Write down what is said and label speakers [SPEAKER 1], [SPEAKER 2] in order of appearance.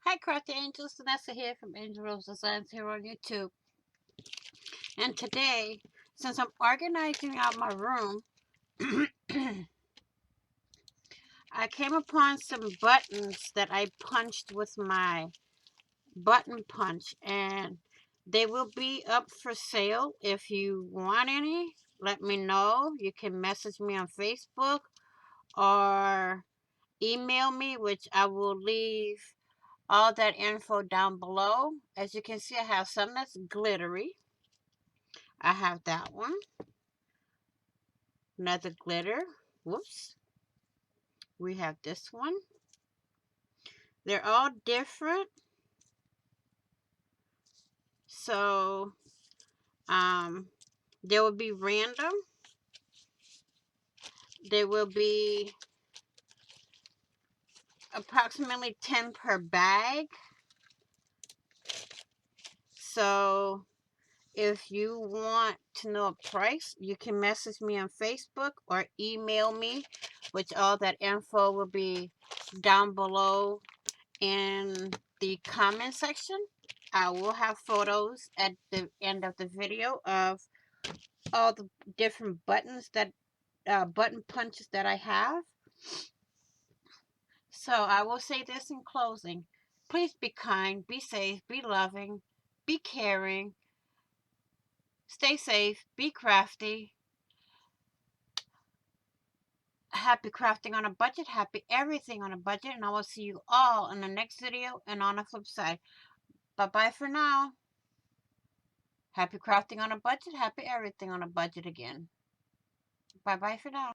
[SPEAKER 1] Hi, Crafty Angels. Vanessa here from Angel Rose Designs here on YouTube. And today, since I'm organizing out my room, I came upon some buttons that I punched with my button punch. And they will be up for sale. If you want any, let me know. You can message me on Facebook or email me, which I will leave all that info down below. As you can see, I have some that's glittery. I have that one. Another glitter. Whoops. We have this one. They're all different. So, they will be random. They will be approximately 10 per bag. So, if you want to know a price, you can message me on Facebook or email me, which all that info will be down below in the comment section. I will have photos at the end of the video of all the different buttons that button punches that I have. So I will say this in closing. Please be kind, be safe, be loving, be caring, stay safe, be crafty. Happy crafting on a budget, happy everything on a budget, and I will see you all in the next video and on the flip side. Bye-bye for now. Happy crafting on a budget, happy everything on a budget again. Bye-bye for now.